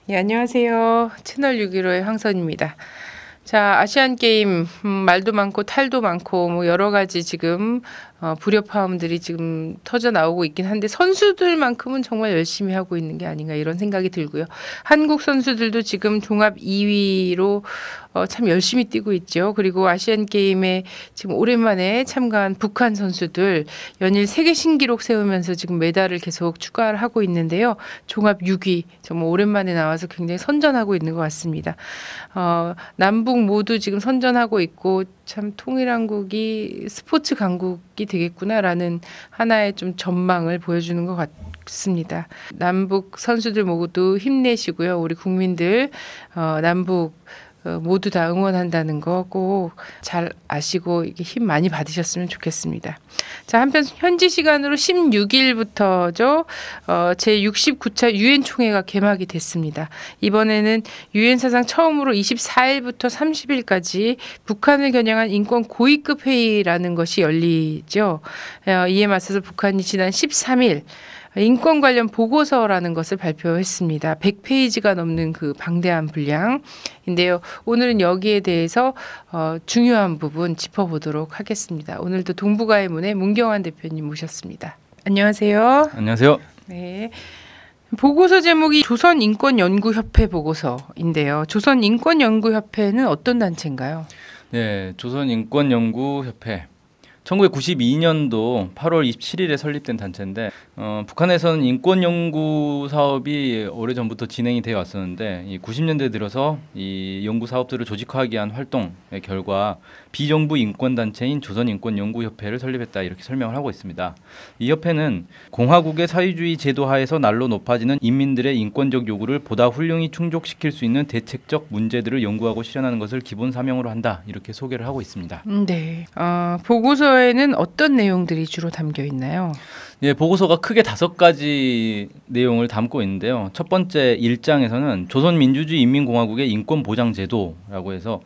예, 안녕하세요. 채널 615의 황선입니다. 자, 아시안 게임 말도 많고 탈도 많고 뭐 여러 가지 지금 불협화음들이 지금 터져 나오고 있긴 한데 선수들만큼은 정말 열심히 하고 있는 게 아닌가 이런 생각이 들고요. 한국 선수들도 지금 종합 2위로 참 열심히 뛰고 있죠. 그리고 아시안 게임에 지금 오랜만에 참가한 북한 선수들 연일 세계 신기록 세우면서 지금 메달을 계속 추가를 하고 있는데요. 종합 6위 정말 오랜만에 나와서 굉장히 선전하고 있는 것 같습니다. 남북 모두 지금 선전하고 있고 참 통일한국이 스포츠 강국이 되겠구나라는 하나의 좀 전망을 보여주는 것 같습니다. 남북 선수들 모두 힘내시고요. 우리 국민들 남북 모두 다 응원한다는 거 꼭 잘 아시고 힘 많이 받으셨으면 좋겠습니다. 자, 한편 현지 시간으로 16일부터죠. 제69차 유엔 총회가 개막이 됐습니다. 이번에는 유엔 사상 처음으로 24일부터 30일까지 북한을 겨냥한 인권 고위급 회의라는 것이 열리죠. 이에 맞서서 북한이 지난 13일 인권 관련 보고서라는 것을 발표했습니다. 100페이지가 넘는 그 방대한 분량인데요. 오늘은 여기에 대해서 중요한 부분 짚어보도록 하겠습니다. 오늘도 동북아의 문의 문경환 대표님 모셨습니다. 안녕하세요. 안녕하세요. 네. 보고서 제목이 조선인권연구협회 보고서인데요. 조선인권연구협회는 어떤 단체인가요? 네, 조선인권연구협회 1992년도 8월 27일에 설립된 단체인데 북한에서는 인권 연구 사업이 오래전부터 진행이 되어 왔었는데 이 90년대 들어서 이 연구 사업들을 조직화하기 위한 활동의 결과 비정부 인권 단체인 조선인권연구협회를 설립했다 이렇게 설명을 하고 있습니다. 이 협회는 공화국의 사회주의 제도 하에서 날로 높아지는 인민들의 인권적 요구를 보다 훌륭히 충족시킬 수 있는 대책적 문제들을 연구하고 실현하는 것을 기본 사명으로 한다 이렇게 소개를 하고 있습니다. 네. 보고서에는 어떤 내용들이 주로 담겨 있나요? 예, 보고서가 크게 5가지 내용을 담고 있는데요. 첫 번째 1장에서는 조선민주주의 인민공화국의 인권보장제도라고 해서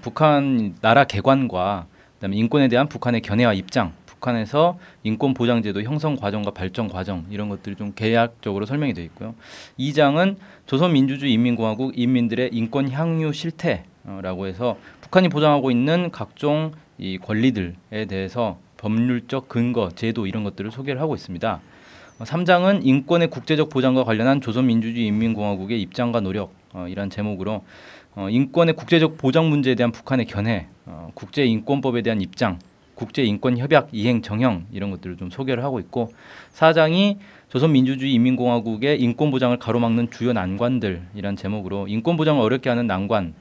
북한 나라 개관과 그다음에 인권에 대한 북한의 견해와 입장, 북한에서 인권보장제도 형성 과정과 발전 과정 이런 것들이 좀 개략적으로 설명이 되어 있고요. 2장은 조선민주주의 인민공화국 인민들의 인권 향유 실태라고 해서 북한이 보장하고 있는 각종 이 권리들에 대해서 법률적 근거, 제도 이런 것들을 소개를 하고 있습니다. 3장은 인권의 국제적 보장과 관련한 조선민주주의 인민공화국의 입장과 노력 이란 제목으로 인권의 국제적 보장 문제에 대한 북한의 견해, 국제인권법에 대한 입장, 국제인권협약 이행 정형 이런 것들을 좀 소개를 하고 있고 4장이 조선민주주의 인민공화국의 인권보장을 가로막는 주요 난관들 이란 제목으로 인권보장을 어렵게 하는 난관,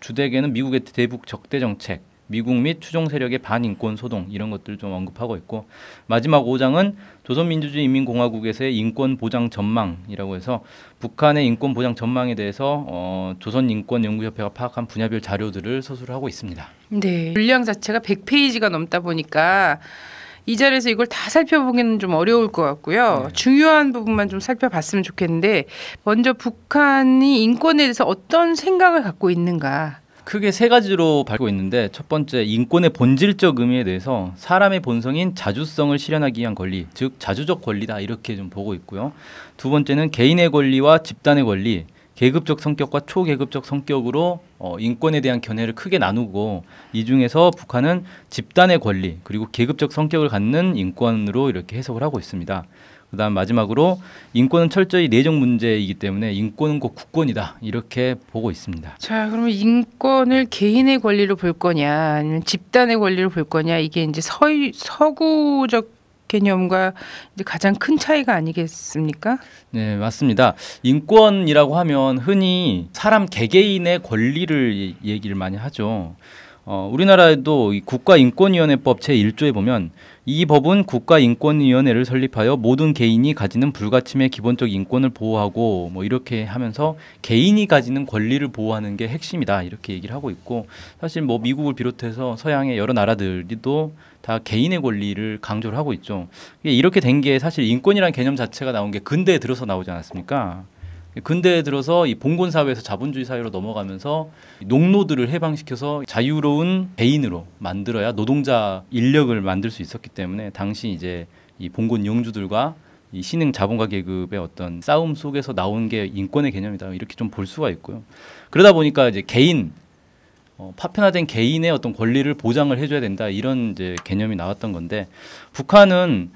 주되게는 미국의 대북 적대 정책, 미국 및 추종 세력의 반인권 소동 이런 것들을 좀 언급하고 있고 마지막 5장은 조선민주주의 인민공화국에서의 인권 보장 전망이라고 해서 북한의 인권 보장 전망에 대해서 조선인권연구협회가 파악한 분야별 자료들을 서술을 하고 있습니다. 네. 분량 자체가 100페이지가 넘다 보니까 이 자리에서 이걸 다 살펴보기는 좀 어려울 것 같고요. 네. 중요한 부분만 좀 살펴봤으면 좋겠는데 먼저 북한이 인권에 대해서 어떤 생각을 갖고 있는가. 크게 3가지로 밝고 있는데 첫 번째 인권의 본질적 의미에 대해서 사람의 본성인 자주성을 실현하기 위한 권리, 즉 자주적 권리다 이렇게 좀 보고 있고요. 두 번째는 개인의 권리와 집단의 권리, 계급적 성격과 초계급적 성격으로 인권에 대한 견해를 크게 나누고 이 중에서 북한은 집단의 권리 그리고 계급적 성격을 갖는 인권으로 이렇게 해석을 하고 있습니다. 그다음 마지막으로 인권은 철저히 내적 문제이기 때문에 인권은 곧 국권이다 이렇게 보고 있습니다. 자, 그러면 인권을 개인의 권리로 볼 거냐, 아니면 집단의 권리로 볼 거냐, 이게 이제 서구적 개념과 이제 가장 큰 차이가 아니겠습니까? 네, 맞습니다. 인권이라고 하면 흔히 사람 개개인의 권리를 얘기를 많이 하죠. 우리나라에도 이 국가인권위원회법 제1조에 보면 이 법은 국가인권위원회를 설립하여 모든 개인이 가지는 불가침의 기본적 인권을 보호하고 뭐 이렇게 하면서 개인이 가지는 권리를 보호하는 게 핵심이다 이렇게 얘기를 하고 있고 사실 뭐 미국을 비롯해서 서양의 여러 나라들도 다 개인의 권리를 강조를 하고 있죠. 이렇게 된 게 사실 인권이라는 개념 자체가 나온 게 근대에 들어서 나오지 않았습니까? 근대에 들어서 이 봉건 사회에서 자본주의 사회로 넘어가면서 농노들을 해방시켜서 자유로운 개인으로 만들어야 노동자 인력을 만들 수 있었기 때문에 당시 이제 이 봉건 영주들과 이 신흥 자본가 계급의 어떤 싸움 속에서 나온 게 인권의 개념이다 이렇게 좀 볼 수가 있고요. 그러다 보니까 이제 개인 파편화된 개인의 어떤 권리를 보장을 해줘야 된다 이런 이제 개념이 나왔던 건데 북한은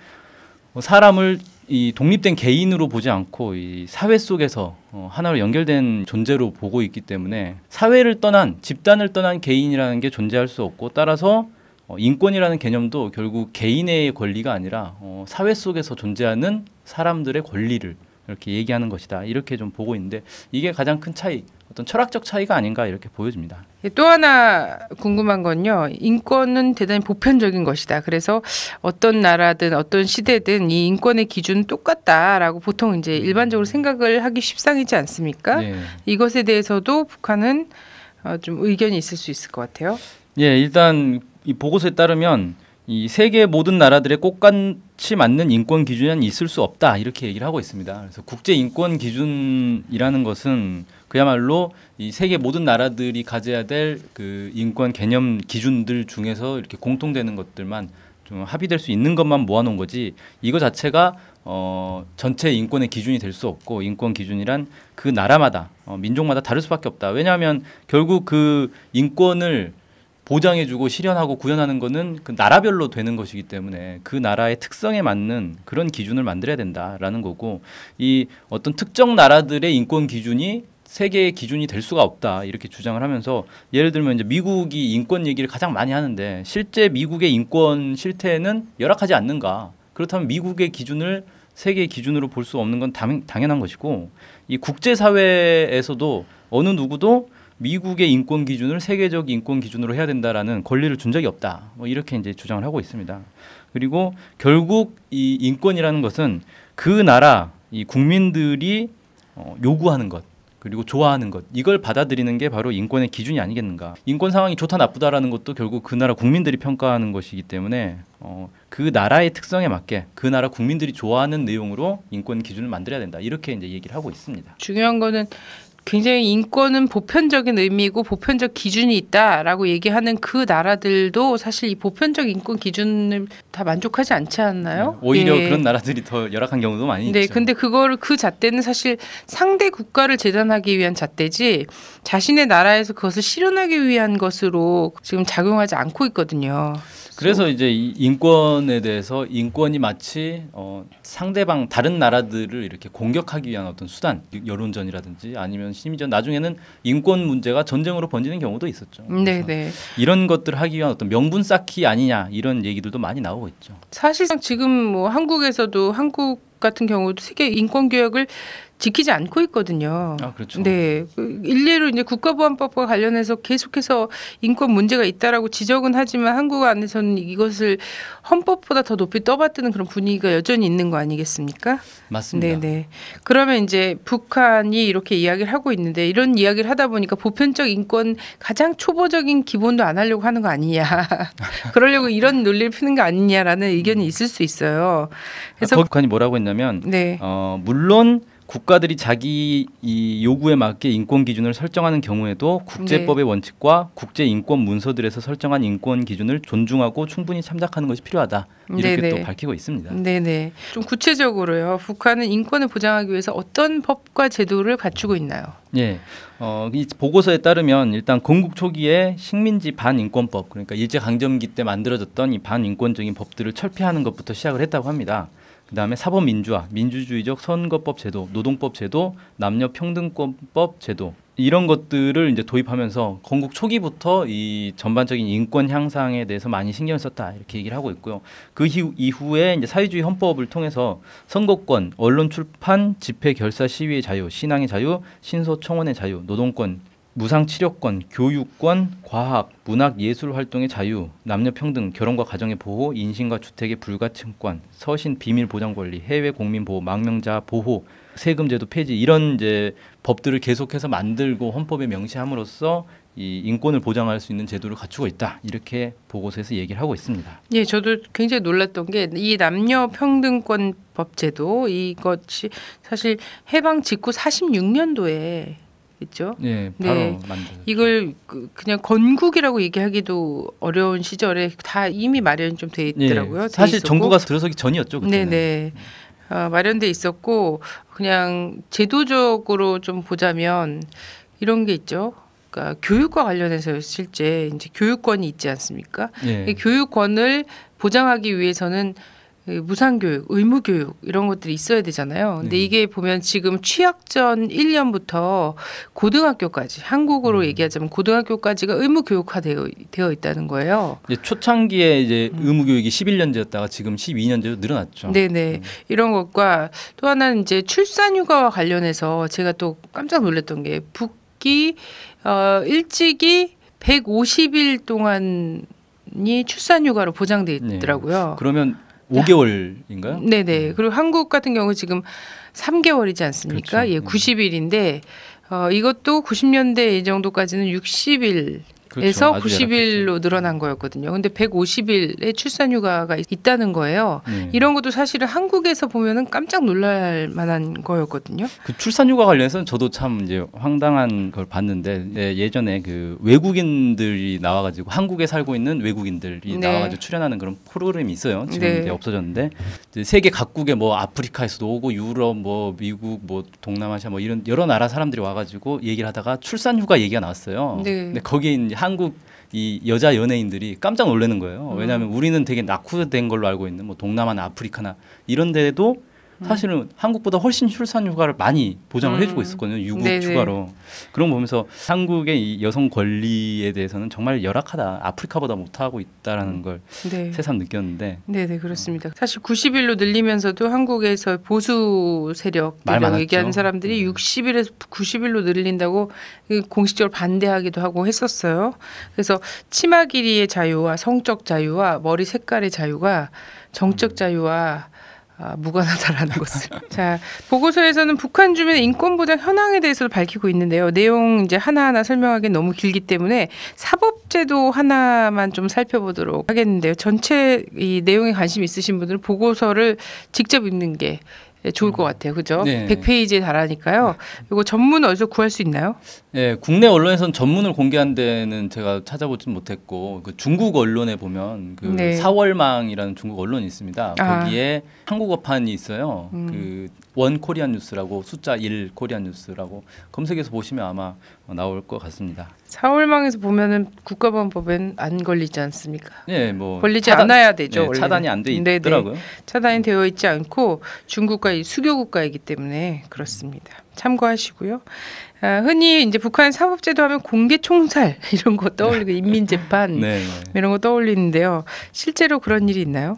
사람을 이 독립된 개인으로 보지 않고 이 사회 속에서 하나로 연결된 존재로 보고 있기 때문에 사회를 떠난 집단을 떠난 개인이라는 게 존재할 수 없고 따라서 인권이라는 개념도 결국 개인의 권리가 아니라 사회 속에서 존재하는 사람들의 권리를 이렇게 얘기하는 것이다 이렇게 좀 보고 있는데 이게 가장 큰 차이 어떤 철학적 차이가 아닌가 이렇게 보여집니다. 또 하나 궁금한 건요. 인권은 대단히 보편적인 것이다. 그래서 어떤 나라든 어떤 시대든 이 인권의 기준은 똑같다라고 보통 이제 일반적으로 생각을 하기 십상이지 않습니까? 네. 이것에 대해서도 북한은 좀 의견이 있을 수 있을 것 같아요. 예, 일단 이 보고서에 따르면 이 세계 모든 나라들의 똑같이 맞는 인권 기준은 있을 수 없다 이렇게 얘기를 하고 있습니다. 그래서 국제 인권 기준이라는 것은 그야말로 이 세계 모든 나라들이 가져야 될 그 인권 개념 기준들 중에서 이렇게 공통되는 것들만 좀 합의될 수 있는 것만 모아놓은 거지 이거 자체가 전체 인권의 기준이 될 수 없고 인권 기준이란 그 나라마다 민족마다 다를 수밖에 없다. 왜냐하면 결국 그 인권을 보장해주고 실현하고 구현하는 거는 그 나라별로 되는 것이기 때문에 그 나라의 특성에 맞는 그런 기준을 만들어야 된다라는 거고 이 어떤 특정 나라들의 인권 기준이 세계의 기준이 될 수가 없다 이렇게 주장을 하면서 예를 들면 이제 미국이 인권 얘기를 가장 많이 하는데 실제 미국의 인권 실태는 열악하지 않는가? 그렇다면 미국의 기준을 세계의 기준으로 볼 수 없는 건 당연한 것이고 이 국제사회에서도 어느 누구도 미국의 인권 기준을 세계적 인권 기준으로 해야 된다라는 권리를 준 적이 없다. 뭐 이렇게 이제 주장을 하고 있습니다. 그리고 결국 이 인권이라는 것은 그 나라 이 국민들이 요구하는 것 그리고 좋아하는 것 이걸 받아들이는 게 바로 인권의 기준이 아니겠는가. 인권 상황이 좋다 나쁘다라는 것도 결국 그 나라 국민들이 평가하는 것이기 때문에 그 나라의 특성에 맞게 그 나라 국민들이 좋아하는 내용으로 인권 기준을 만들어야 된다. 이렇게 이제 얘기를 하고 있습니다. 중요한 거는 굉장히 인권은 보편적인 의미고 보편적 기준이 있다라고 얘기하는 그 나라들도 사실 이 보편적 인권 기준을 다 만족하지 않지 않나요? 오히려 예. 그런 나라들이 더 열악한 경우도 많이 네, 있죠. 근데 그거를 그 잣대는 사실 상대 국가를 재단하기 위한 잣대지 자신의 나라에서 그것을 실현하기 위한 것으로 지금 작용하지 않고 있거든요. 그래서 이제 이 인권에 대해서 인권이 마치 상대방 다른 나라들을 이렇게 공격하기 위한 어떤 수단, 여론전이라든지 아니면 심지어 나중에는 인권 문제가 전쟁으로 번지는 경우도 있었죠. 네, 네. 이런 것들을 하기 위한 어떤 명분 쌓기 아니냐 이런 얘기들도 많이 나오고 있죠. 사실상 지금 뭐 한국에서도 한국 같은 경우도 세계 인권 규약을 지키지 않고 있거든요. 아, 그렇죠. 네, 일례로 이제 국가보안법과 관련해서 계속해서 인권 문제가 있다라고 지적은 하지만 한국 안에서는 이것을 헌법보다 더 높이 떠받드는 그런 분위기가 여전히 있는 거 아니겠습니까? 맞습니다. 네네. 그러면 이제 북한이 이렇게 이야기를 하고 있는데 이런 이야기를 하다 보니까 보편적 인권 가장 초보적인 기본도 안 하려고 하는 거 아니냐. 그러려고 이런 논리를 푸는 거 아니냐라는 의견이 있을 수 있어요. 그래서 북한이 뭐라고 했냐면 네. 물론 국가들이 자기 이 요구에 맞게 인권 기준을 설정하는 경우에도 국제법의 원칙과 국제 인권 문서들에서 설정한 인권 기준을 존중하고 충분히 참작하는 것이 필요하다. 이렇게 네네. 또 밝히고 있습니다. 네네. 좀 구체적으로요. 북한은 인권을 보장하기 위해서 어떤 법과 제도를 갖추고 있나요? 예, 이 보고서에 따르면 일단 건국 초기에 식민지 반인권법, 그러니까 일제강점기 때 만들어졌던 이 반인권적인 법들을 철폐하는 것부터 시작을 했다고 합니다. 그다음에 사법민주화, 민주주의적 선거법 제도, 노동법 제도, 남녀평등법 제도 이런 것들을 이제 도입하면서 건국 초기부터 이 전반적인 인권 향상에 대해서 많이 신경을 썼다 이렇게 얘기를 하고 있고요. 그 이후에 이제 사회주의 헌법을 통해서 선거권, 언론 출판, 집회 결사 시위의 자유, 신앙의 자유, 신소 청원의 자유, 노동권, 무상 치료권, 교육권, 과학, 문학, 예술 활동의 자유, 남녀 평등, 결혼과 가정의 보호, 인신과 주택의 불가침권, 서신 비밀 보장 권리, 해외 공민 보호, 망명자 보호, 세금 제도 폐지 이런 이제 법들을 계속해서 만들고 헌법에 명시함으로써 이 인권을 보장할 수 있는 제도를 갖추고 있다. 이렇게 보고서에서 얘기를 하고 있습니다. 예, 저도 굉장히 놀랐던 게 이 남녀 평등권 법 제도 이것이 사실 해방 직후 46년도에 있죠. 네, 바로 네. 만들었죠. 이걸 그냥 건국이라고 얘기하기도 어려운 시절에 다 이미 마련이 좀 돼 있더라고요. 네, 사실 돼 있었고. 정부가 들어서기 전이었죠. 그때는. 네네. 마련돼 있었고 그냥 제도적으로 좀 보자면 이런 게 있죠. 그러니까 교육과 관련해서 실제 이제 교육권이 있지 않습니까? 예. 이 교육권을 보장하기 위해서는 무상교육, 의무교육 이런 것들이 있어야 되잖아요. 근데 이게 보면 지금 취학 전 1년부터 고등학교까지 한국으로 얘기하자면 고등학교까지가 의무교육화되어 있다는 거예요. 이제 초창기에 이제 의무교육이 11년제였다가 지금 12년제로 늘어났죠. 네네. 이런 것과 또 하나는 이제 출산휴가와 관련해서 제가 또 깜짝 놀랐던 게 북이 일찍이 150일 동안이 출산휴가로 보장돼 있더라고요. 그러면 5개월인가요? 네네. 그리고 한국 같은 경우 지금 3개월이지 않습니까? 그렇죠. 예, 90일인데 이것도 90년대 이 정도까지는 60일. 에서 그렇죠. 90일로 늘어난 거였거든요. 근데 150일의 출산휴가가 있다는 거예요. 이런 것도 사실은 한국에서 보면은 깜짝 놀랄 만한 거였거든요. 그 출산휴가 관련해서는 저도 참 이제 황당한 걸 봤는데 예전에 그 외국인들이 나와가지고 한국에 살고 있는 외국인들이 나와가지고 출연하는 그런 프로그램이 있어요. 지금 이제 없어졌는데 이제 세계 각국의 뭐 아프리카에서도 오고 유럽, 뭐 미국, 뭐 동남아시아 뭐 이런 여러 나라 사람들이 와가지고 얘기를 하다가 출산휴가 얘기가 나왔어요. 근데 거기에 이제 한국 이 여자 연예인들이 깜짝 놀라는 거예요. 왜냐하면 우리는 되게 낙후된 걸로 알고 있는 뭐 동남아나 아프리카나 이런 데도 사실은 한국보다 훨씬 출산휴가를 많이 보장을 해주고 있었거든요. 유급 휴가로. 그런 거 보면서 한국의 이 여성 권리에 대해서는 정말 열악하다. 아프리카보다 못하고 있다라는 걸 새삼 느꼈는데. 네네 그렇습니다. 사실 90일로 늘리면서도 한국에서 보수 세력이라고 얘기하는 사람들이 60일에서 90일로 늘린다고 공식적으로 반대하기도 하고 했었어요. 그래서 치마 길이의 자유와 성적 자유와 머리 색깔의 자유가 정적 자유와 무관하다라는 것을. 자, 보고서에서는 북한 주민의 인권 보장 현황에 대해서도 밝히고 있는데요. 내용 이제 하나하나 설명하기 너무 길기 때문에 사법제도 하나만 좀 살펴보도록 하겠는데요. 전체 이 내용에 관심 있으신 분들은 보고서를 직접 읽는 게 좋을 것 같아요. 그죠? 100페이지에 달하니까요. 이거 전문 어디서 구할 수 있나요? 네, 국내 언론에서는 전문을 공개한 데는 제가 찾아보진 못했고 그 중국 언론에 보면 그 사월망이라는 중국 언론이 있습니다. 거기에 한국어판이 있어요. 그 원 코리안 뉴스라고 숫자 1 코리안 뉴스라고 검색해서 보시면 아마 나올 것 같습니다. 사월망에서 보면은 국가보안법엔 안 걸리지 않습니까? 네, 뭐 걸리지 않아야 되죠. 원래 차단이 안 돼 있더라고요. 차단이 되어 있지 않고 중국과 수교 국가이기 때문에 그렇습니다. 참고하시고요. 흔히 이제 북한 사법제도 하면 공개 총살 이런 거 떠올리고 인민재판 이런 거 떠올리는데요. 실제로 그런 일이 있나요?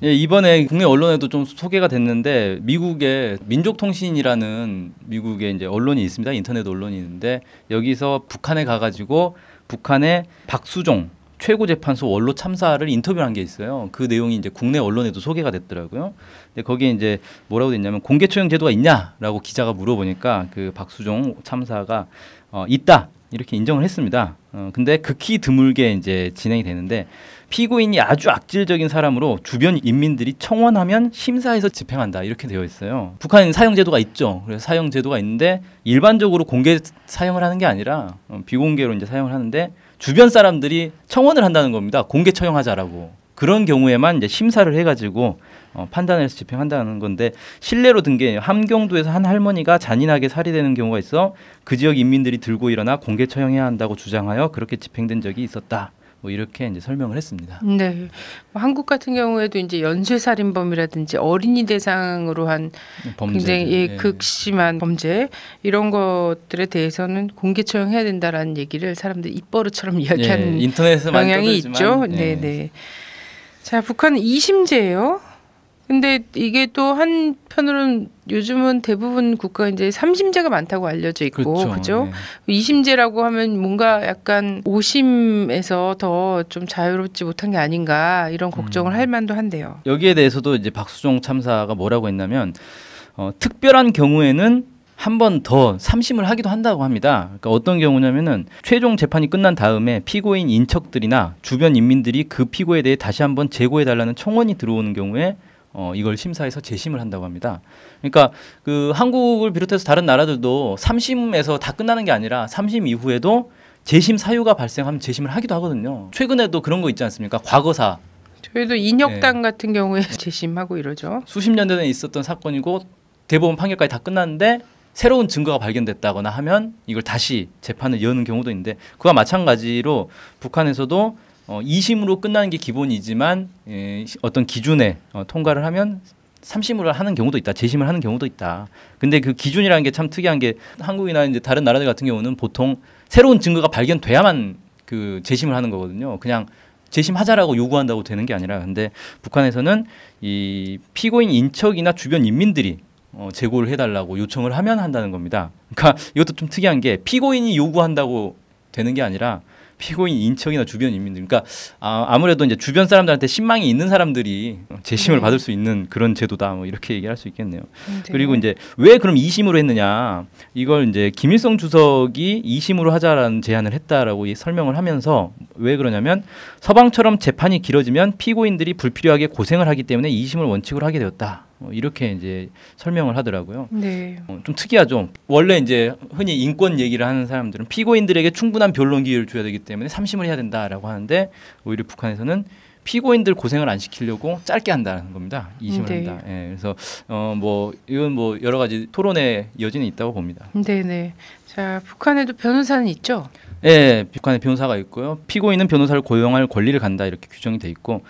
예, 이번에 국내 언론에도 좀 소개가 됐는데 미국의 민족통신이라는 미국의 이제 언론이 있습니다. 인터넷 언론이 있는데 여기서 북한에 가가지고 북한의 박수종 최고재판소 원로 참사를 인터뷰한 게 있어요. 그 내용이 이제 국내 언론에도 소개가 됐더라고요. 근데 거기에 이제 뭐라고 됐냐면 공개 처형 제도가 있냐라고 기자가 물어보니까 그 박수종 참사가 있다 이렇게 인정을 했습니다. 근데 극히 드물게 이제 진행이 되는데 피고인이 아주 악질적인 사람으로 주변 인민들이 청원하면 심사해서 집행한다 이렇게 되어 있어요. 북한은 사형 제도가 있죠. 그래서 사형 제도가 있는데 일반적으로 공개 사형을 하는 게 아니라 비공개로 이제 사형을 하는데 주변 사람들이 청원을 한다는 겁니다. 공개 처형하자라고. 그런 경우에만 이제 심사를 해가지고 판단해서 집행한다는 건데 실례로 든 게 함경도에서 한 할머니가 잔인하게 살해되는 경우가 있어 그 지역 인민들이 들고 일어나 공개 처형해야 한다고 주장하여 그렇게 집행된 적이 있었다. 뭐 이렇게 이제 설명을 했습니다. 네, 한국 같은 경우에도 이제 연쇄살인범이라든지 어린이 대상으로 한 굉장히 극심한 범죄 이런 것들에 대해서는 공개 처형해야 된다라는 얘기를 사람들이 입버릇처럼 이야기하는 인터넷에 경향이 있죠. 네. 자, 북한은 2심제예요. 근데 이게 또 한편으로는 요즘은 대부분 국가가 이제 3심제가 많다고 알려져 있고, 그죠? 2심제라고 하면 뭔가 약간 5심에서 더 좀 자유롭지 못한 게 아닌가 이런 걱정을 할 만도 한데요. 여기에 대해서도 이제 박수종 참사가 뭐라고 했냐면 특별한 경우에는 한 번 더 3심을 하기도 한다고 합니다. 그러니까 어떤 경우냐면은 최종 재판이 끝난 다음에 피고인 인척들이나 주변 인민들이 그 피고에 대해 다시 한번 재고해달라는 청원이 들어오는 경우에 이걸 심사해서 재심을 한다고 합니다. 그러니까 그 한국을 비롯해서 다른 나라들도 3심에서 다 끝나는 게 아니라 3심 이후에도 재심 사유가 발생하면 재심을 하기도 하거든요. 최근에도 그런 거 있지 않습니까? 과거사 저희도 인혁당 같은 경우에 재심하고 이러죠. 수십 년 전에 있었던 사건이고 대법원 판결까지 다 끝났는데 새로운 증거가 발견됐다거나 하면 이걸 다시 재판을 여는 경우도 있는데 그와 마찬가지로 북한에서도 2심으로 끝나는 게 기본이지만 어떤 기준에 통과를 하면 3심으로 하는 경우도 있다. 재심을 하는 경우도 있다. 근데 그 기준이라는 게 참 특이한 게 한국이나 이제 다른 나라들 같은 경우는 보통 새로운 증거가 발견돼야만 그 재심을 하는 거거든요. 그냥 재심하자라고 요구한다고 되는 게 아니라 근데 북한에서는 이 피고인 인척이나 주변 인민들이 제고를 해달라고 요청을 하면 한다는 겁니다. 그러니까 이것도 좀 특이한 게 피고인이 요구한다고 되는 게 아니라 피고인 인척이나 주변 인민들, 그러니까 아무래도 이제 주변 사람들한테 신망이 있는 사람들이 재심을 받을 수 있는 그런 제도다, 뭐 이렇게 얘기할 수 있겠네요. 그리고 이제 왜 그럼 2심으로 했느냐, 이걸 이제 김일성 주석이 2심으로 하자라는 제안을 했다라고 설명을 하면서 왜 그러냐면 서방처럼 재판이 길어지면 피고인들이 불필요하게 고생을 하기 때문에 2심을 원칙으로 하게 되었다. 이렇게 이제 설명을 하더라고요. 네. 좀 특이하죠. 원래 이제 흔히 인권 얘기를 하는 사람들은 피고인들에게 충분한 변론 기회를 줘야 되기 때문에 3심을 해야 된다라고 하는데 오히려 북한에서는 피고인들 고생을 안 시키려고 짧게 한다는 겁니다. 2심을 한다. 예, 그래서 뭐 이건 뭐 여러 가지 토론의 여지는 있다고 봅니다. 네네. 자, 북한에도 변호사는 있죠? 예, 북한에 변호사가 있고요. 피고인은 변호사를 고용할 권리를 간다 이렇게 규정이 돼 있고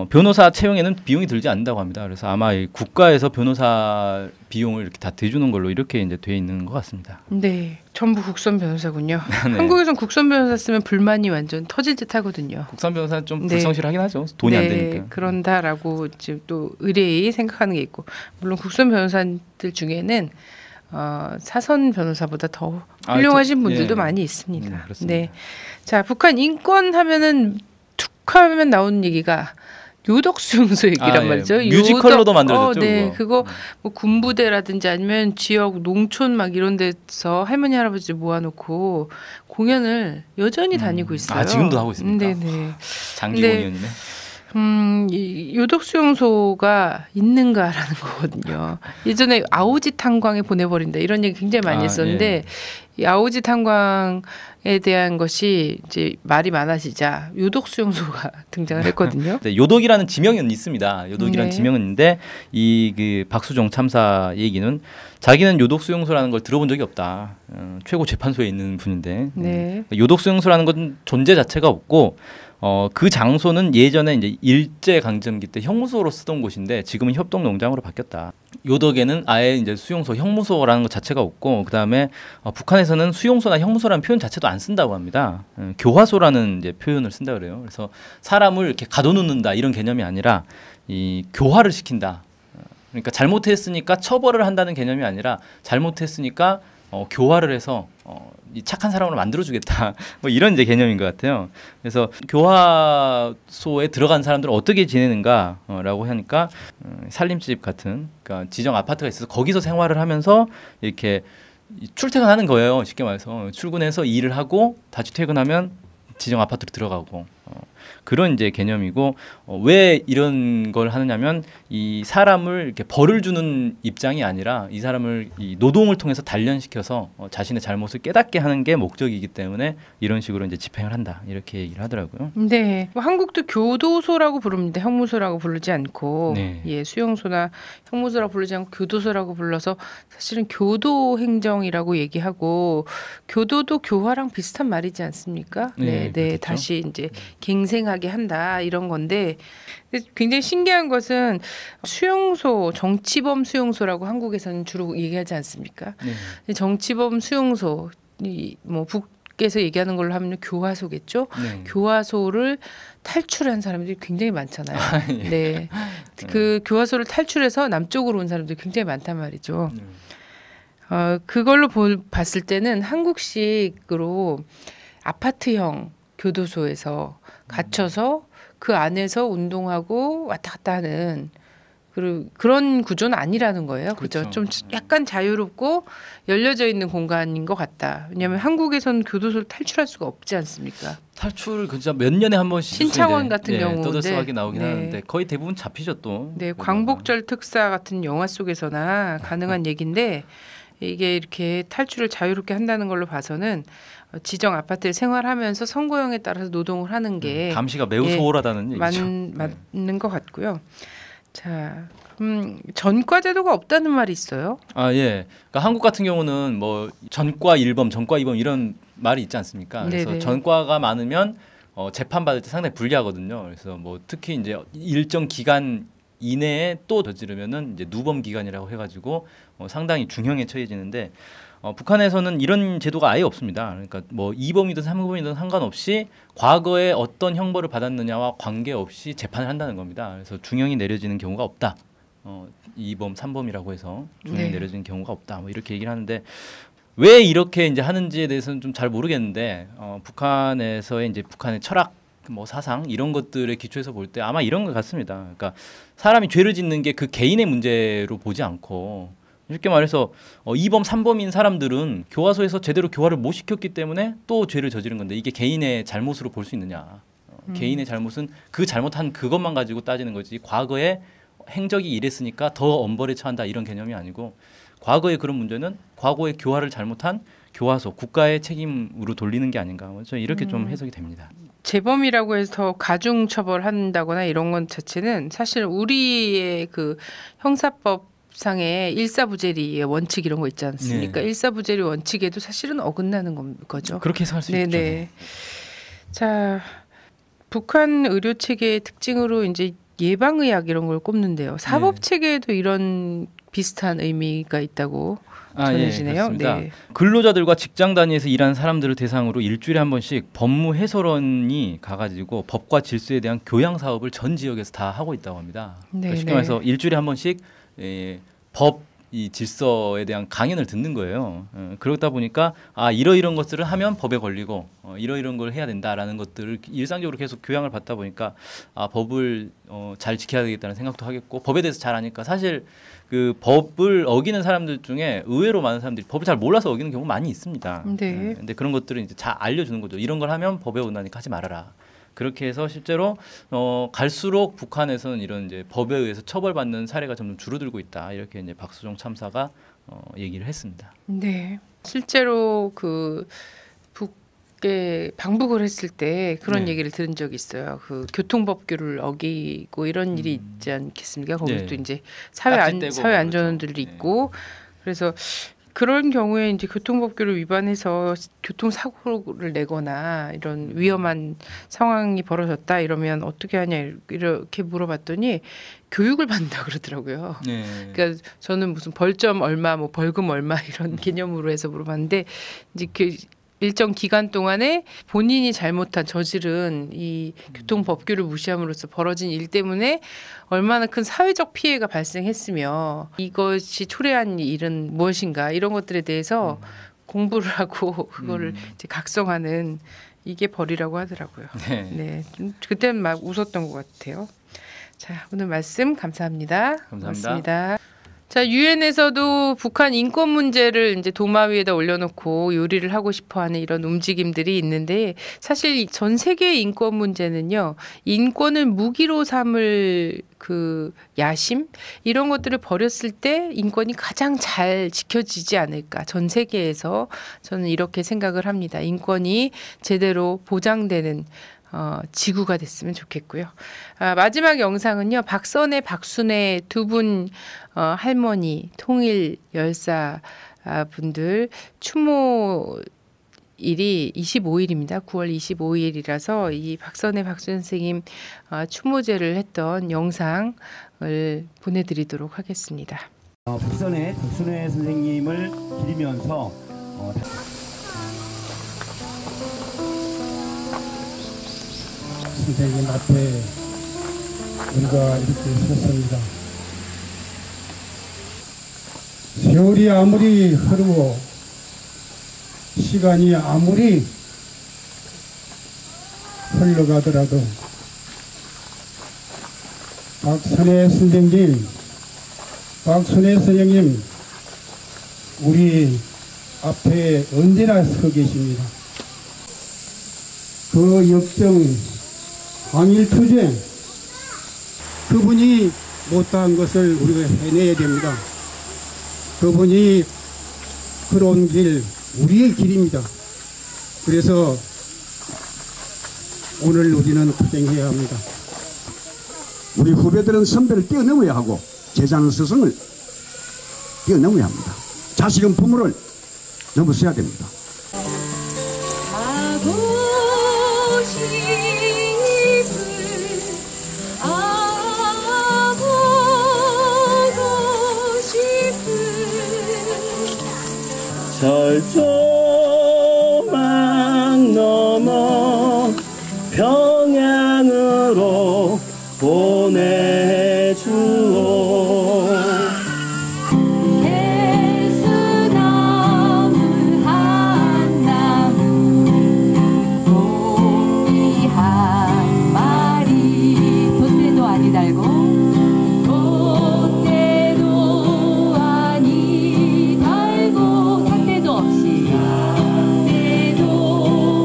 변호사 채용에는 비용이 들지 않는다고 합니다. 그래서 아마 이 국가에서 변호사 비용을 이렇게 다 대주는 걸로 이렇게 이제 돼 있는 것 같습니다. 네, 전부 국선 변호사군요. 네. 한국에선 국선 변호사 쓰면 불만이 완전 터질 듯 하거든요. 국산 변호사는 좀 네. 불성실하긴 하죠. 돈이 안 되니까. 그런다라고 이제 또 의뢰이 생각하는 게 있고, 물론 국선 변호사들 중에는 사선 변호사보다 더 훌륭하신 분들도 많이 있습니다. 그렇습니다. 네, 자, 북한 인권 하면은 툭 하면 나오는 얘기가 요덕수용소 얘기란 말이죠. 뮤지컬로도 만들어졌죠. 네, 그거 뭐 군부대라든지 아니면 지역 농촌 막 이런 데서 할머니 할아버지 모아놓고 공연을 여전히 다니고 있어요. 지금도 하고 있습니까? 네네. 장기 공연이네. 이 요독수용소가 있는가라는 거거든요. 예전에 아오지 탄광에 보내버린다 이런 얘기 굉장히 많이 했었는데 이 아오지 탄광에 대한 것이 이제 말이 많아지자 요독수용소가 등장을 했거든요. 네, 요독이라는 지명은 있습니다. 요독이라는 지명은 있는데 이 그 박수종 참사 얘기는 자기는 요독수용소라는 걸 들어본 적이 없다. 최고 재판소에 있는 분인데 요독수용소라는 건 존재 자체가 없고 그 장소는 예전에 이제 일제 강점기 때 형무소로 쓰던 곳인데 지금은 협동농장으로 바뀌었다. 요덕에는 아예 이제 수용소, 형무소라는 것 자체가 없고 그다음에 북한에서는 수용소나 형무소라는 표현 자체도 안 쓴다고 합니다. 교화소라는 이제 표현을 쓴다 그래요. 그래서 사람을 이렇게 가둬놓는다 이런 개념이 아니라 이 교화를 시킨다. 그러니까 잘못했으니까 처벌을 한다는 개념이 아니라 잘못했으니까 교화를 해서 이 착한 사람으로 만들어주겠다. 뭐 이런 이제 개념인 것 같아요. 그래서 교화소에 들어간 사람들은 어떻게 지내는가라고 하니까 살림집 같은 그러니까 지정 아파트가 있어서 거기서 생활을 하면서 이렇게 출퇴근하는 거예요. 쉽게 말해서 출근해서 일을 하고 다시 퇴근하면 지정 아파트로 들어가고 그런 이제 개념이고 왜 이런 걸 하느냐면 이 사람을 이렇게 벌을 주는 입장이 아니라 이 사람을 이 노동을 통해서 단련시켜서 자신의 잘못을 깨닫게 하는 게 목적이기 때문에 이런 식으로 이제 집행을 한다 이렇게 얘기를 하더라고요. 네, 뭐 한국도 교도소라고 부릅니다. 형무소라고 부르지 않고 네. 수용소나 형무소라고 부르지 않고 교도소라고 불러서 사실은 교도행정이라고 얘기하고 교도도 교화랑 비슷한 말이지 않습니까? 네, 그렇겠죠. 다시 이제 갱생하게 한다 이런 건데 굉장히 신기한 것은 수용소, 정치범 수용소라고 한국에서는 주로 얘기하지 않습니까? 정치범 수용소, 뭐 북에서 얘기하는 걸로 하면 교화소겠죠. 교화소를 탈출한 사람들이 굉장히 많잖아요. 네, 그 교화소를 탈출해서 남쪽으로 온 사람들이 굉장히 많단 말이죠. 그걸로 봤을 때는 한국식으로 아파트형 교도소에서 갇혀서 그 안에서 운동하고 왔다 갔다 하는 그런 구조는 아니라는 거예요. 그죠? 좀 약간 자유롭고 열려져 있는 공간인 것 같다. 왜냐하면 한국에서는 교도소를 탈출할 수가 없지 않습니까? 탈출 진짜 몇 년에 한 번씩 신창원 같은 경우인데 떠들썩하게 나오긴 하는데 거의 대부분 잡히죠 또. 네, 광복절 특사 같은 영화 속에서나 가능한 얘기인데 이게 이렇게 탈출을 자유롭게 한다는 걸로 봐서는 지정 아파트에 생활하면서 선거용에 따라서 노동을 하는 게 감시가 매우 소홀하다는 얘기죠. 맞는 것 같고요. 자, 전과 제도가 없다는 말이 있어요. 아 예. 그러니까 한국 같은 경우는 뭐 전과 1범, 전과 2범 이런 말이 있지 않습니까? 그래서 네네. 전과가 많으면 재판 받을 때 상당히 불리하거든요. 그래서 뭐 특히 이제 일정 기간 이내에 또 저지르면은 이제 누범 기간이라고 해가지고 상당히 중형에 처해지는데 북한에서는 이런 제도가 아예 없습니다. 그러니까 뭐 2범이든 3범이든 상관없이 과거에 어떤 형벌을 받았느냐와 관계없이 재판을 한다는 겁니다. 그래서 중형이 내려지는 경우가 없다. 2범, 3범이라고 해서 중형이 내려지는 경우가 없다. 뭐 이렇게 얘기를 하는데 왜 이렇게 이제 하는지에 대해서는 좀 잘 모르겠는데 북한에서의 이제 북한의 철학 뭐 사상 이런 것들의 기초에서 볼 때 아마 이런 것 같습니다. 그러니까 사람이 죄를 짓는 게 그 개인의 문제로 보지 않고 쉽게 말해서 2범, 3범인 사람들은 교화소에서 제대로 교화를 못 시켰기 때문에 또 죄를 저지른 건데 이게 개인의 잘못으로 볼 수 있느냐. 개인의 잘못은 그 잘못한 그것만 가지고 따지는 거지 과거에 행적이 이랬으니까 더 엄벌에 처한다 이런 개념이 아니고 과거의 그런 문제는 과거의 교화를 잘못한 교화소, 국가의 책임으로 돌리는 게 아닌가. 저는 이렇게 좀 해석이 됩니다. 재범이라고 해서 가중 처벌한다거나 이런 건 자체는 사실 우리의 그 형사법상의 일사부재리의 원칙 이런 거 있지 않습니까? 네. 일사부재리 원칙에도 사실은 어긋나는 거죠. 그렇게 해석할 수 있죠. 네네. 자, 북한 의료 체계의 특징으로 이제 예방의학 이런 걸 꼽는데요. 사법 체계에도 이런 비슷한 의미가 있다고 전해지네요. 네. 근로자들과 직장 단위에서 일하는 사람들을 대상으로 일주일에 한 번씩 법무 해설원이 가가지고 법과 질서에 대한 교양 사업을 전 지역에서 다 하고 있다고 합니다. 그러니까 쉽게 말해서 일주일에 한 번씩 법 이 질서에 대한 강연을 듣는 거예요. 그러다 보니까 이러이런 것들을 하면 법에 걸리고 이러이런 걸 해야 된다라는 것들을 일상적으로 계속 교양을 받다 보니까 법을 잘 지켜야 되겠다는 생각도 하겠고 법에 대해서 잘 아니까 사실 그 법을 어기는 사람들 중에 의외로 많은 사람들이 법을 잘 몰라서 어기는 경우 많이 있습니다. 네. 근데 그런 것들을 이제 잘 알려주는 거죠. 이런 걸 하면 법에 온다니까 하지 말아라. 그렇게 해서 실제로 갈수록 북한에서는 이런 이제 법에 의해서 처벌받는 사례가 점점 줄어들고 있다. 이렇게 이제 박수종 참사가 얘기를 했습니다. 네, 실제로 그 북에 방북을 했을 때 그런 얘기를 들은 적이 있어요. 그 교통법규를 어기고 이런 일이 있지 않겠습니까? 거기서 또 이제 사회 안전원들이 그렇죠. 있고 그래서. 그런 경우에 이제 교통법규를 위반해서 교통사고를 내거나 이런 위험한 상황이 벌어졌다 이러면 어떻게 하냐 이렇게 물어봤더니 교육을 받는다 그러더라고요. 네. 그러니까 저는 무슨 벌점 얼마, 뭐 벌금 얼마 이런 개념으로 해서 물어봤는데 이제 그 일정 기간 동안에 본인이 잘못한 저지른 이 교통법규를 무시함으로써 벌어진 일 때문에 얼마나 큰 사회적 피해가 발생했으며 이것이 초래한 일은 무엇인가 이런 것들에 대해서 공부를 하고 그거를 이제 각성하는 이게 벌이라고 하더라고요. 네, 그때는 막 웃었던 것 같아요. 자, 오늘 말씀 감사합니다. 고맙습니다. 자, 유엔에서도 북한 인권 문제를 이제 도마 위에다 올려놓고 요리를 하고 싶어하는 이런 움직임들이 있는데 사실 전 세계의 인권 문제는요, 인권을 무기로 삼을 그 야심 이런 것들을 버렸을 때 인권이 가장 잘 지켜지지 않을까. 전 세계에서 저는 이렇게 생각을 합니다. 인권이 제대로 보장되는 지구가 됐으면 좋겠고요. 마지막 영상은요. 박선혜, 박순애 두 분 할머니 통일 열사 분들 추모 일이 25일입니다. 9월 25일이라서 이 박선혜, 박순애 선생님 추모제를 했던 영상을 보내드리도록 하겠습니다. 박선혜, 박순애 선생님을 기리면서 선생님 앞에 우리가 이렇게 섰습니다. 세월이 아무리 흐르고 시간이 아무리 흘러가더라도 박선혜 선생님, 박순애 선생님 우리 앞에 언제나 서 계십니다. 그 역정 항일투쟁 그분이 못한 것을 우리가 해내야 됩니다. 그분이 걸어온 길 우리의 길입니다. 그래서 오늘 우리는 투쟁해야 합니다. 우리 후배들은 선배를 뛰어넘어야 하고 제자는 스승을 뛰어넘어야 합니다. 자식은 부모를 넘어서야 됩니다. 하고 싶은 절조망 넘어 평양으로 보내주오. 개수나무 한 나무 토끼 한 마리 돛대도 아니 달고 돛대도 아니 달고 삿대도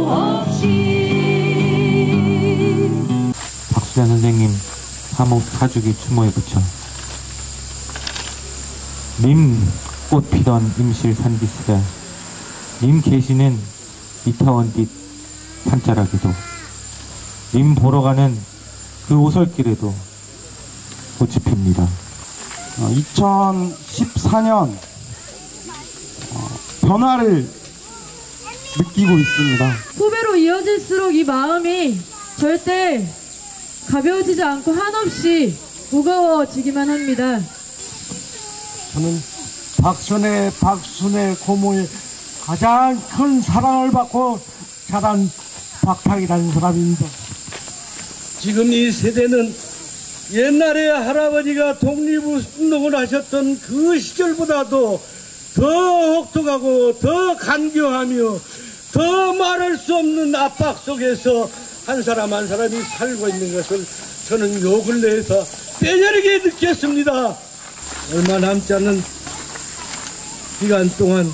없이 박수자 선생님 화목 사주기 추모에 붙여 님 꽃 피던 임실 산기슭에 님 계시는 이타원 뒷 산자락에도 님 보러 가는 그 오솔길에도 꽃이 핍니다. 2014년 변화를 느끼고 있습니다. 후배로 이어질수록 이 마음이 절대 가벼워지지 않고 한없이 무거워지기만 합니다. 저는 박순애 고모의 가장 큰 사랑을 받고 자란 박탁이라는 사람입니다. 지금 이 세대는 옛날에 할아버지가 독립운동을 하셨던 그 시절보다도 더 혹독하고 더 간교하며 더 말할 수 없는 압박 속에서 한 사람 한 사람이 살고 있는 것을 저는 요 근래에서 뼈저리게 느꼈습니다. 얼마 남지 않은 기간 동안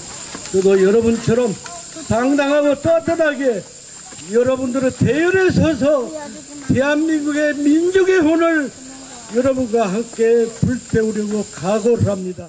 저도 여러분처럼 당당하고 떳떳하게 여러분들의 대열에 서서 대한민국의 민족의 혼을 여러분과 함께 불태우려고 각오를 합니다.